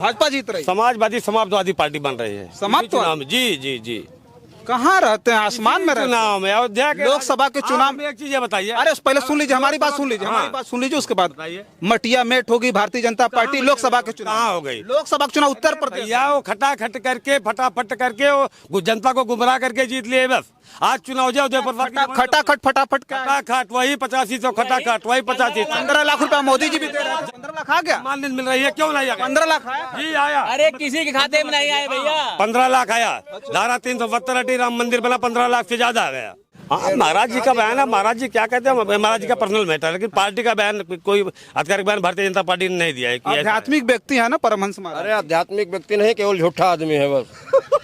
भाजपा जीत रही, समाजवादी समाजवादी पार्टी बन रही है। समाजवादी? जी जी जी। कहाँ रहते हैं? आसमान में रहते हैं? चुनाव में अयोध्या के लोकसभा के चुनाव में एक चीज बताइए। अरे पहले सुन लीजिए, हमारी बात सुन लीजिए, हमारी बात सुन लीजिए, उसके बाद मटिया मेट होगी भारतीय जनता पार्टी लोकसभा के चुनाव। कहाँ हो गई लोकसभा के चुनाव उत्तर प्रदेश? या वो खटाखट करके फटाफट करके वो जनता को गुमराह करके जीत लिए बस। आज चुनाव जाओ खटाखट फटाफट क्या? खटाखट वही 8500 खटाखट वही 8500। 15 लाख रुपया मोदी जी भी दे रहे हैं। 15 लाख आ गया? मानदेन मिल रही है, क्यों नहीं आया? 15 लाख आया जी आया। अरे किसी के खाते में नहीं आए भैया। 15 लाख आया। धारा 372 हटी, राम मंदिर बना, 15 लाख से ज्यादा आ गया। हाँ, महाराज जी का बयान है, महाराज जी क्या कहते हैं महाराज जी का पर्सनल मैटर है, लेकिन पार्टी का बयान कोई आधिकारिक बयान भारतीय जनता पार्टी ने नहीं दिया है। आध्यात्मिक व्यक्ति है ना परमहंस महाराज? अरे आध्यात्मिक व्यक्ति नहीं, केवल झूठा आदमी है बस।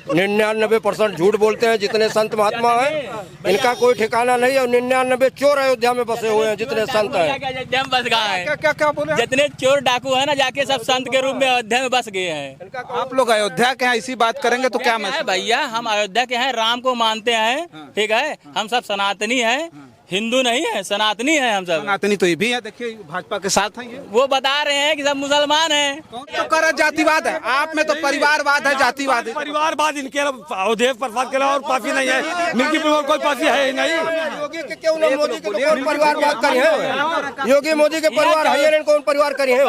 99% झूठ बोलते हैं जितने संत महात्मा हैं, इनका कोई ठिकाना नहीं। और 99 चोर अयोध्या में बसे हुए हैं जितने संत हैं। अयोध्या में बस गए हैं। क्या क्या क्या बोले? जितने चोर डाकू है ना, जाके सब संत के रूप में अयोध्या में बस गए हैं। आप लोग अयोध्या के हैं, इसी बात करेंगे तो क्या है मैसेज? भैया, हम अयोध्या के हैं, राम को मानते हैं, ठीक है। हम सब सनातनी हैं, हिंदू नहीं है, सनातनी है हम सब। सनातनी तो ये भी है, देखिए भाजपा के साथ हैं ये। वो बता रहे हैं कि सब मुसलमान हैं। कौन तो कर रहा है जातिवाद है? आप में तो परिवारवाद है, जातिवाद है। परिवारवाद इनके अवधेश प्रसाद के अलावा और पार्टी नहीं है। मिल्की पुर कोई पार्टी है ही नहीं। योगी के क्यों ना मोदी के कौन परिवार बात करे है? योगी मोदी के परिवार है, कौन परिवार करे है?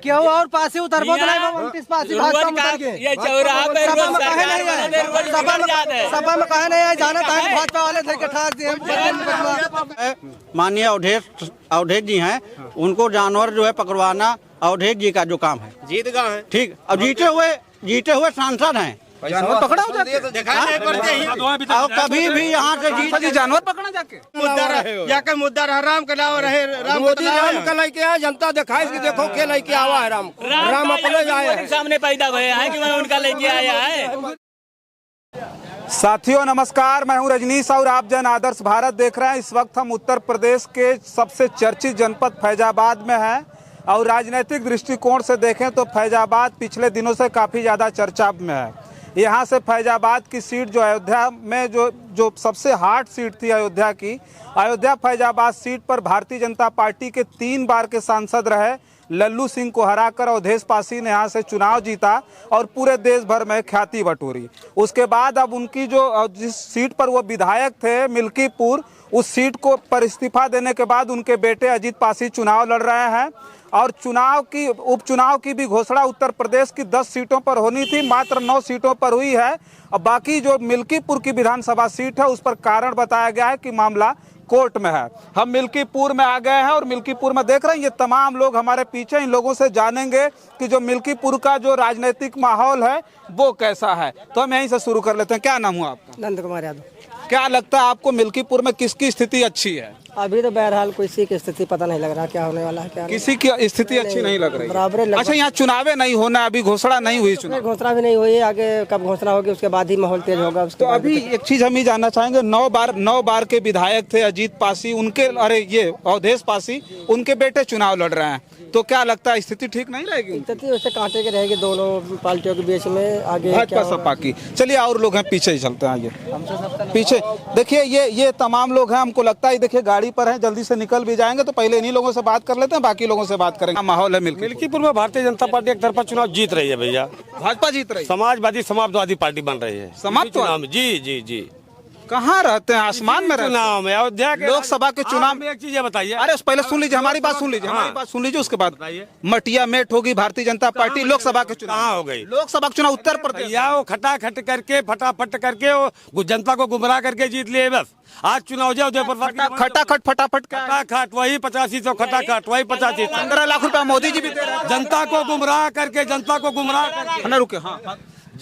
क्यों और पासे उतर बोल रहे हैं? 29 पासे भाजपा में उतर गए। ये चौराहा पे सभा में रोज कहे नहीं सरकार है, रोज बिगड़ जाते हैं। सभा में कहे नहीं है, जाना था भाजपा वाले थे के ठास दिए। माननीय अवधेश जी हैं, उनको जानवर जो है पकड़वाना अवधेश जी का जो काम है। जीत गए हैं, ठीक। अब जीते हुए सांसद हैं, जानवर पकड़ा हो जाते और कभी भी यहाँ से जीत जानवर पकड़ा जाके जाके मुद्दा रहा राम का नाम रहे। मोदी राम का लेके आए, जनता दिखाई कि देखो क्या लेके आवा है। राम अपने आए हैं, सामने पैदा हुए हैं कि मैं उनका लेके आया है। साथियों नमस्कार, मैं हूं रजनीश और आप जन आदर्श भारत देख रहे हैं। इस वक्त हम उत्तर प्रदेश के सबसे चर्चित जनपद फैजाबाद में हैं और राजनीतिक दृष्टिकोण से देखें तो फैजाबाद पिछले दिनों से काफ़ी ज़्यादा चर्चा में है। यहाँ से फैजाबाद की सीट जो अयोध्या में जो सबसे हार्ड सीट थी अयोध्या फैजाबाद सीट पर भारतीय जनता पार्टी के 3 बार के सांसद रहे लल्लू सिंह को हराकर अवधेश पासी ने यहाँ से चुनाव जीता और पूरे देश भर में ख्याति बटोरी। उसके बाद अब उनकी जिस सीट पर वो विधायक थे मिल्कीपुर, उस सीट को पर इस्तीफा देने के बाद उनके बेटे अजीत पासी चुनाव लड़ रहे हैं और उपचुनाव की भी घोषणा उत्तर प्रदेश की 10 सीटों पर होनी थी, मात्र 9 सीटों पर हुई है। अब बाकी जो मिल्कीपुर की विधानसभा सीट है उस पर कारण बताया गया है कि मामला कोर्ट में है। हम मिल्कीपुर में आ गए हैं और मिल्कीपुर में देख रहे हैं ये तमाम लोग हमारे पीछे। इन लोगों से जानेंगे कि जो मिल्कीपुर का जो राजनीतिक माहौल है वो कैसा है। तो हम यहीं से शुरू कर लेते हैं। क्या नाम हुआ आपका? नंद कुमार यादव। क्या लगता है आपको मिल्कीपुर में किसकी स्थिति अच्छी है? अभी तो बहरहाल किसी की स्थिति पता नहीं लग रहा क्या होने वाला है, क्या किसी की स्थिति अच्छी नहीं लग रही बराबर है। अच्छा, यहाँ चुनावे नहीं होना, अभी घोषणा नहीं हुई चुनाव? घोषणा भी नहीं हुई, आगे कब घोषणा होगी उसके बाद ही माहौल तेज होगा। तो अभी एक चीज हम ही जानना चाहेंगे, 9 बार के विधायक थे अजीत पासी, ये अवधेश पासी, उनके बेटे चुनाव लड़ रहे हैं, तो क्या लगता है स्थिति ठीक नहीं रहेगी? स्थिति वैसे कांटे की रहेगी दोनों पार्टियों के बीच में। आगे भाजपा सपा की। चलिए और लोग हैं पीछे ही चलते हैं, आइए पीछे देखिए। ये तमाम लोग हैं, हमको लगता है देखिए गाड़ी पर हैं, जल्दी से निकल भी जाएंगे, तो पहले इन्हीं लोगों से बात कर लेते हैं, बाकी लोगों से बात करेंगे। माहौल है मिल्कीपुर में भारतीय जनता पार्टी एक तरफा चुनाव जीत रही है भैया। भाजपा जीत रही, समाजवादी समाजवादी पार्टी बन रही है। समाजवादी? जी जी जी। कहाँ रहते हैं? आसमान में रहते हैं? चुनाव में अयोध्या के लोकसभा के चुनाव में एक चीज बताइए। अरे पहले सुन लीजिए, हमारी बात सुन लीजिए, उसके बाद मटिया मेट होगी भारतीय जनता पार्टी लोकसभा के चुनाव। कहाँ हो गई? लोकसभा के चुनाव उत्तर प्रदेश। या वो खटाखट करके फटाफट करके वो जनता को गुमराह करके जीत लिए बस। आज चुनाव जाओ खटाखट फटाफट खटाखट वही 8500 खटाखट वही 8500। 15 लाख रुपया मोदी जी भी दे रहे हैं। जनता को गुमराह करके रुके। हाँ,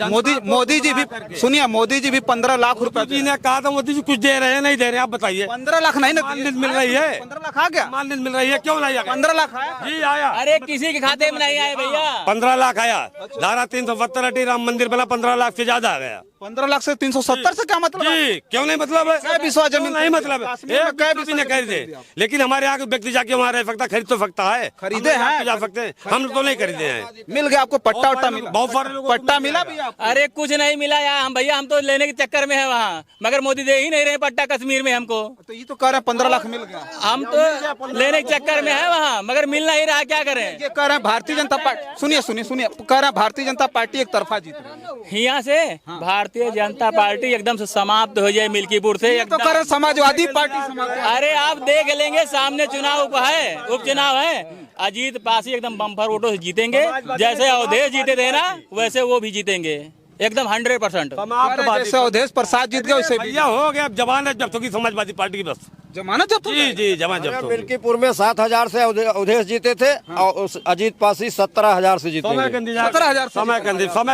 मोदी जी भी सुनिए, मोदी जी भी 15 लाख रुपए जी ने कहा था। मोदी जी कुछ दे रहे हैं नहीं दे रहे हैं? आप बताइए। 15 लाख नहीं ना मानदेन मिल रही है? 15 लाख आ गया? मानदेन मिल रही है, क्यों नहीं आया? 15 लाख आया? जी आया। अरे किसी के खाते में नहीं आए भैया। 15 लाख आया। धारा 372 हटी, राम मंदिर बना, 15 लाख से ज्यादा आ गया। 15 लाख से 370 से क्या मतलब है? जी क्यों नहीं मतलब है? क्या विश्वास जमीन नहीं मतलब है? कश्मीर में एक क्या भी नहीं खरीदे, लेकिन हमारे यहाँ के व्यक्ति जाके वहाँ रह सकता, खरीद तो सकता है। खरीदे हम हैं? जा सकते हैं, हम तो नहीं खरीदे हैं। मिल गया आपको पट्टा वट्टा मिला? बहुत सारे लोगों को पट्टा मिल मिला गया। भी आपको? अरे कुछ नहीं मिला यार, हम भैया हम तो लेने के चक्कर में है वहाँ, मगर मोदी दे ही नहीं रहे पट्टा कश्मीर में हमको। तो ये तो कह रहे हैं 15 लाख मिल गया। हम तो लेने के चक्कर में है वहाँ, मगर मिल नहीं रहा, क्या करें? ये कह रहे हैं भारतीय जनता पार्टी, सुनिए कह रहे हैं भारतीय जनता पार्टी एक तरफा जीत रही है। यहाँ से भारतीय जनता पार्टी एकदम से समाप्त हो जाए मिल्कीपुर से ये तो कह रहे हैं समाजवादी पार्टी समाप्त। अरे आप देख लेंगे, सामने चुनाव है, उपचुनाव है, अजीत पासी एकदम बम्पर वोटों से जीतेंगे। जैसे अवधेश जीते थे ना, वैसे वो भी जीतेंगे एकदम 100%। जैसे अवधेश प्रसाद जीत गए वैसे भी भैया हो गया, अब जमानत जब्त होगी समाजवादी पार्टी की बस। जमानत जब्त हो जी गई? जी जमानत जब्त होगी। मिल्कीपुर में 7,000 से अवधेश जीते थे और उस अजीत पासी 17,000 से जीते। समय का इंतजार, 17,000 समय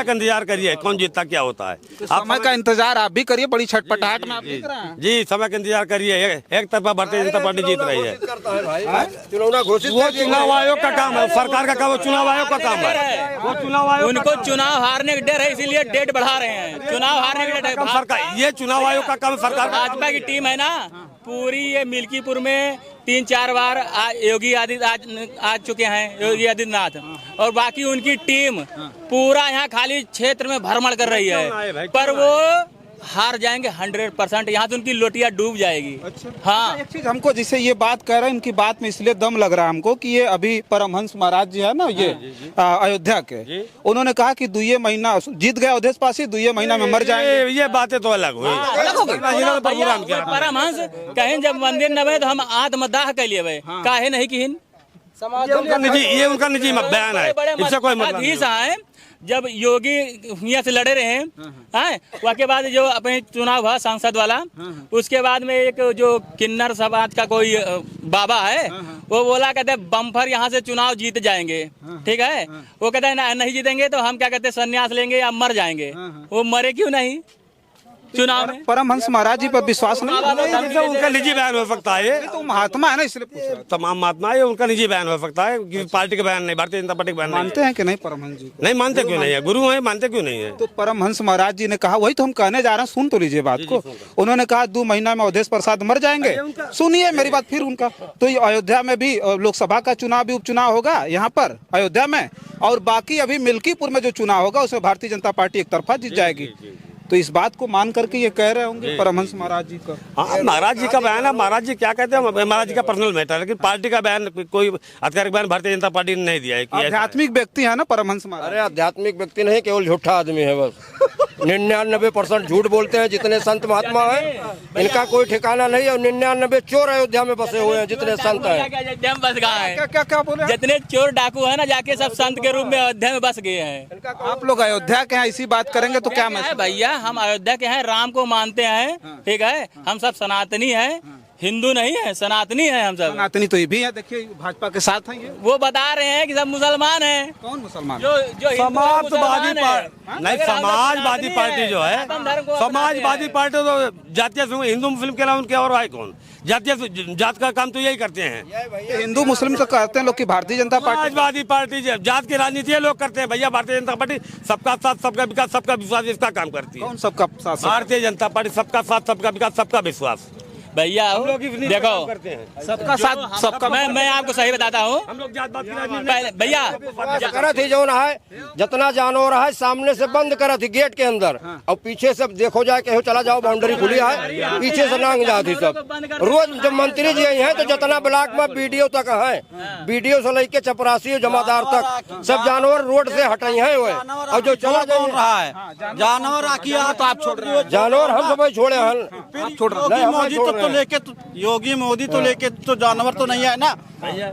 का इंतजार करिए, कौन जीतता क्या होता है। समय का इंतजार आप भी करिए, बड़ी छटपटाहट में आप दिख रहे हैं। जी समय का इंतजार करिए, एक तरफा भारतीय जनता पार्टी जीत रही है। करता है भाई, चुनाव घोषित वो चुनाव आयोग का काम है, सरकार का काम, चुनाव आयोग का काम है। वो चुनाव आयोग उनको चुनाव हारने का डर है, इसीलिए डेट बढ़ा रहे हैं। चुनाव हारने का डर है सरकार, ये चुनाव आयोग का काम सरकार का। भाजपा की टीम है ना पूरी, ये मिल्कीपुर में 3-4 बार योगी आदित्य आ चुके हैं, योगी आदित्यनाथ, और बाकी उनकी टीम पूरा यहाँ खाली क्षेत्र में भ्रमण कर रही है, पर वो हार जाएंगे 100%। यहाँ से उनकी लोटियां डूब जाएगी। हाँ, एक चीज हमको जैसे ये बात कह रहे हैं, इनकी बात में इसलिए दम लग रहा है हमको कि ये अभी परमहंस महाराज जी है ना, ये अयोध्या के, उन्होंने कहा कि 2 महीना जीत गए अवधेश पासी, 2 महीना में मर जाएंगे। ये बातें तो अलग हुई। परमहंस कहें जब मंदिर न बने तो हम आत्मदाह कर लिए, काहे नहीं कि ये उनका निजी बयान है, इससे कोई मतलब नहीं। आए जब योगी यहाँ से लड़े रहे हैं, उसके बाद जो अपने चुनाव हुआ सांसद वाला, उसके बाद में एक जो किन्नर समाज का कोई बाबा है, वो बोला कहते बम्पर यहाँ से चुनाव जीत जाएंगे, ठीक है। वो कहते हैं नहीं जीतेंगे तो हम क्या कहते हैं संन्यास लेंगे या मर जाएंगे। वो मरे क्यों नहीं चुनाव में? परमहंस महाराज जी पर विश्वास नहीं? उनका निजी बयान हो सकता है, ये तो महात्मा है ना, इसलिए पूछ रहा हूं। तमाम महात्मा है, उनका निजी बयान हो सकता है, पार्टी का बयान नहीं, भारतीय जनता पार्टी का बयान मानते हैं कि नहीं परमहंस जी? नहीं मानते क्यों नहीं है, गुरु है, मानते क्यों नहीं है? तो परमहंस महाराज जी ने कहा, वही तो हम कहने जा रहे हैं, सुन तो लीजिए बात को। उन्होंने कहा 2 महीना में अवधेश प्रसाद मर जाएंगे। सुनिए मेरी बात फिर उनका। तो ये अयोध्या में भी लोकसभा का चुनाव भी उपचुनाव होगा यहाँ पर अयोध्या में, और बाकी अभी मिल्कीपुर में जो चुनाव होगा उसमें भारतीय जनता पार्टी एक तरफा जीत जाएगी। तो इस बात को मान करके ये कह रहे होंगे परमहंस महाराज जी का। हाँ, महाराज जी का बयान है, महाराज जी क्या कहते हैं महाराज जी का पर्सनल मैटर है, लेकिन पार्टी का बयान, कोई आधिकारिक बयान भारतीय जनता पार्टी ने नहीं दिया है कि आध्यात्मिक व्यक्ति है ना परमहंस महाराज। अरे आध्यात्मिक व्यक्ति नहीं, केवल झूठा आदमी है बस। 99% झूठ बोलते हैं जितने संत महात्मा हैं, इनका कोई ठिकाना नहीं है। और 99 चोर अयोध्या में बसे हुए हैं जितने संत हैं। अयोध्या में बस गए हैं, क्या बोले? जितने चोर डाकू है ना, जाके सब संत के रूप में अयोध्या में बस गए हैं। आप लोग अयोध्या के हैं, इसी बात करेंगे तो क्या है मैसेज? भैया, हम अयोध्या के हैं, राम को मानते हैं, ठीक है। हम सब सनातनी हैं, हिंदू नहीं है, सनातनी है हम सब। सनातनी तो ये भी है, देखिए भाजपा के साथ हैं ये। वो बता रहे हैं कि सब मुसलमान हैं। कौन मुसलमान? जो हिंदू है, समाजवादी मुसलमान है। पार्टी नहीं, समाजवादी पार्टी जो है, समाजवादी पार्टी तो जातीय हिंदू मुस्लिम के अलावा उनके और है कौन? जातीय जात का काम तो यही करते हैं। हिंदू मुस्लिम तो कहते हैं लोग कि भारतीय जनता पार्टी। समाजवादी पार्टी जात की राजनीति ये लोग करते हैं भैया। भारतीय जनता पार्टी सबका साथ सबका विकास सबका विश्वास इसका काम करती है। कौन सबका साथ? भारतीय जनता पार्टी सबका साथ सबका विकास सबका विश्वास। भैया देखो, करते हैं सबका साथ सबका। मैं आपको सही बताता हूँ। हम लोग जात पात की राजनीति पहले भैया करत ही जो है, जितना जानवर है सामने से बंद करत ही गेट के अंदर, और पीछे से देखो जाए कहो चला जाओ, बाउंड्री खुली है, पीछे से नांग जाती सब। रोज जब मंत्री जी हैं तो जितना ब्लॉक में बीडीओ तक है, बीडीओ से लेके चपरासी जमादार तक सब जानवर रोड से हटाई है। और जो चला रहा है जानवर आकिया तो आप छोड़ रहे हैं। जानवर हम सब छोड़े हैं, छोड़ रहे हैं। लेके तो योगी मोदी तो लेके तो जानवर तो नहीं है ना।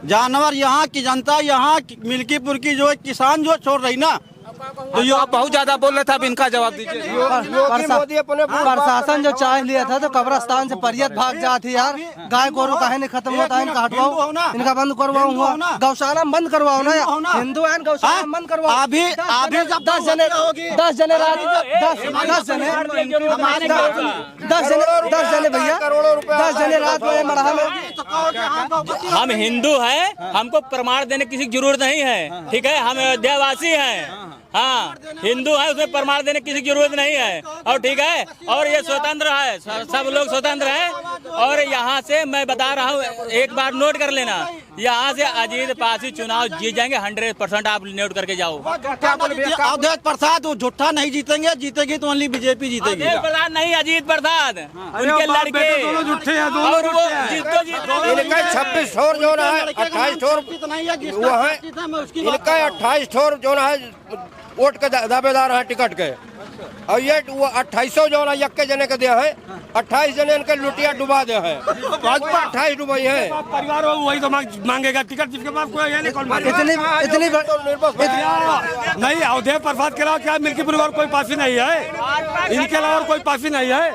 जानवर यहाँ की जनता, यहाँ मिल्कीपुर की जो किसान जो छोड़ रही ना, तो ये आप बहुत ज्यादा बोल रहे थे, अब इनका जवाब दीजिए। मोदी अपने प्रशासन जो चाय लिया था तो कब्रस्तान से परियत भाग जाती यार। गाय गोरू काहे नहीं खत्म होता है, इनका हटवाओ, इनका बंद करवाऊंगा। गौशाला बंद करवाओ ना, हिंदू है गौशाला बंद करवाओ। अभी जब 10 जने रात 10 जने भैया 10 जने रात में मरहा में। हम हिंदू हैं, हमको प्रमाण देने की किसी की जरूरत नहीं है, ठीक है। हम अयोध्या वासी हैं, हाँ हिंदू है, उसमें प्रमाण देने की किसी की जरूरत नहीं है। और ठीक है, और ये स्वतंत्र है, सब लोग स्वतंत्र है। और यहाँ से मैं बता रहा हूँ, एक बार नोट कर लेना, यहाँ से अजीत पासी चुनाव जीत जाएंगे 100%। आप नोट करके जाओ। अवधेश प्रसाद वो झूठा नहीं जीतेंगे, जीतेगी तो ओनली बीजेपी जीतेगी। अवधेश प्रसाद नहीं, अजीत प्रसाद, उनके लड़के और वो जीतो इनका 26 ठोर जो है, 28 ठोर वो है, इनका 28 ठोर जो है वोट के दावेदार है टिकट के। और ये वो 2800 जो है यक्के जने के दिया है, 28 जने इनके लुटिया डुबा दे है, भाजपा 28 डुबाई है। परिवार वही तो मांगेगा टिकट, जिसके पास कोई है नहीं। कौन इतनी नहीं, अवधेश प्रसाद के अलावा क्या मिल्की परिवार कोई पासी नहीं है, इनके अलावा कोई पासी नहीं है।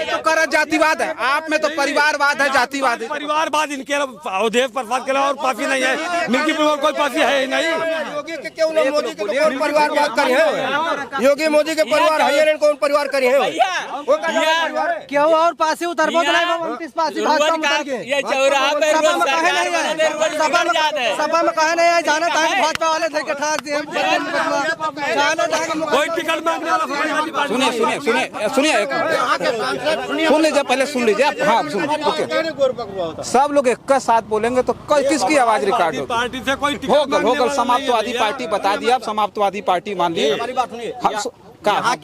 तो कर जातिवाद है, आप में तो परिवारवाद है, जातिवाद है। परिवारवाद इनके अलावा अवधेश प्रसाद के अलावा और पासी नहीं है, मिल्की परिवार कोई पासी है ही नहीं। योगी के क्यों ना मोदी के कौन परिवार बात करे है, योगी मोदी के परिवार है, कौन परिवार करे है क्यों? और पासी उतरबो तो नहीं, 29 पासी भाजपा में उतर गए। ये चौराहा पे सभा में कहे नहीं है, सभा में कहे नहीं है, जाना था भाजपा वाले थे के ठाक दिए, जाना था कोई टिकट मांगने वाला। सुनिए सुनिए सुनिए सुनिए, सुन लीजिए, पहले सुन लीजिए आप। हाँ सुनिए, ओके। सब लोग एक का साथ बोलेंगे तो किसकी आवाज रिकॉर्ड होगी? पार्टी से कोई होगल समाप्तवादी पार्टी बता दिया, आप समाप्तवादी पार्टी मान ली।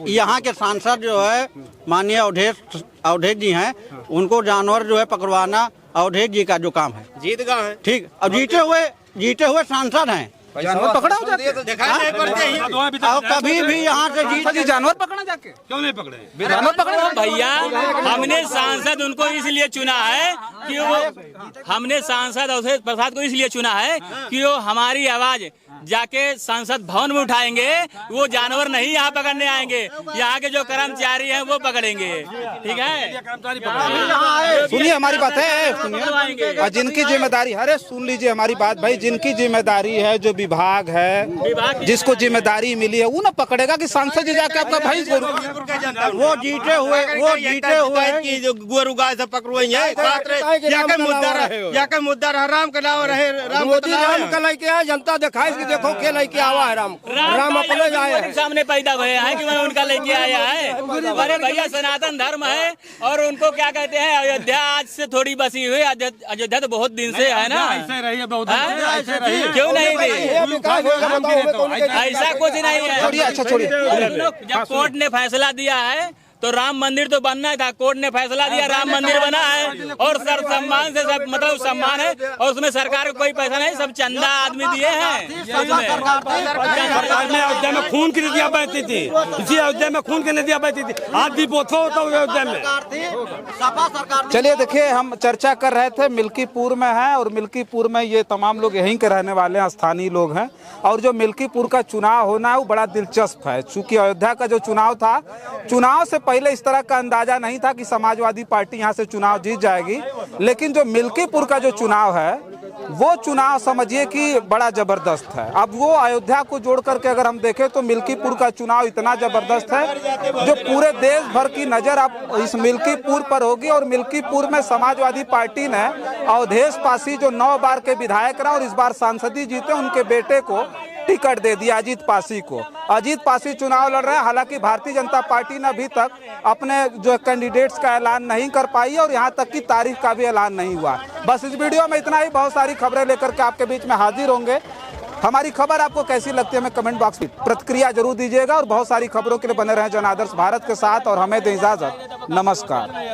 यहाँ के सांसद जो है माननीय अवधेश जी हैं, उनको जानवर जो है पकड़वाना अवधेश जी का जो काम है। जीत गए हैं। ठीक, अब जीते हुए सांसद हैं, जानवर पकड़ा हो जाते और कभी भी यहाँ से जीत जानवर पकड़ा जाके क्यों नहीं पकड़े? जानवर पकड़ा भैया, हमने सांसद उनको इसलिए चुना है कि वो, हमने सांसद अवधेश प्रसाद को इसलिए चुना है कि वो हमारी आवाज जाके संसद भवन में उठाएंगे। वो जानवर नहीं यहाँ पकड़ने आएंगे, यहाँ के जो कर्मचारी हैं वो पकड़ेंगे। ठीक है, सुनिए हमारी बात है, सुनिए। और जिनकी जिम्मेदारी, अरे सुन लीजिए हमारी बात भाई, जिनकी जिम्मेदारी है, जो विभाग है, जिसको जिम्मेदारी मिली है, वो ना पकड़ेगा कि सांसद जी जाके आपका भाई वो जीते हुए गोरू गाय से पकड़वाई है, मुद्दा रहा राम का नाम रहे, मोदी राम का लेके आए, जनता दिखाई देखो क्या लेके आवा है, राम अपने जाए सामने पैदा हुए हैं कि मैं उनका लेके आया है। अरे भैया, सनातन धर्म है और उनको क्या कहते हैं, अयोध्या आज से थोड़ी बसी हुई, अयोध्या तो बहुत दिन से है ना, ऐसे रही है, बहुत क्यों नहीं रही? ऐसा कुछ नहीं है। अच्छा छोड़िए, जब कोर्ट ने फैसला दिया है तो राम मंदिर तो बनना था, कोर्ट ने फैसला दिया, राम मंदिर बना है और सर सम्मान से सब, मतलब सम्मान है, और उसमें सरकार को कोई पैसा नहीं, सब चंदा आदमी दिए हैं। अयोध्या में खून की नदियाँ बहती थी, इसी अयोध्या में खून की नदियाँ बहती थी, आज भी पोथो होता है अयोध्या में। चलिए देखिए, हम चर्चा कर रहे थे मिल्कीपुर में है, और मिल्कीपुर में ये तमाम लोग यहीं के रहने वाले हैं, स्थानीय लोग हैं। और जो मिल्कीपुर का चुनाव होना है वो बड़ा दिलचस्प है, चूंकि अयोध्या का जो चुनाव था, चुनाव से पहले इस तरह का अंदाजा नहीं था कि समाजवादी पार्टी यहां से चुनाव जीत जाएगी। लेकिन जो मिल्कीपुर का जो चुनाव है, वो चुनाव समझिए कि बड़ा जबरदस्त है। अब वो अयोध्या को जोड़ करके अगर हम देखें तो मिल्कीपुर का चुनाव इतना जबरदस्त है जो पूरे देश भर की नजर अब इस मिल्कीपुर पर होगी। और मिल्कीपुर में समाजवादी पार्टी ने अवधेश पासी, जो 9 बार के विधायक रहे और इस बार सांसदी जीते, उनके बेटे को टिकट दे दिया, अजीत पासी को। अजीत पासी चुनाव लड़ रहे हैं। हालांकि भारतीय जनता पार्टी ने अभी तक अपने जो कैंडिडेट्स का ऐलान नहीं कर पाई है और यहां तक कि तारीख का भी ऐलान नहीं हुआ। बस इस वीडियो में इतना ही। बहुत सारी खबरें लेकर के आपके बीच में हाजिर होंगे। हमारी खबर आपको कैसी लगती है हमें कमेंट बॉक्स में प्रतिक्रिया जरूर दीजिएगा। और बहुत सारी खबरों के लिए बने रहें जन आदर्श भारत के साथ, और हमें दें इजाजत। नमस्कार।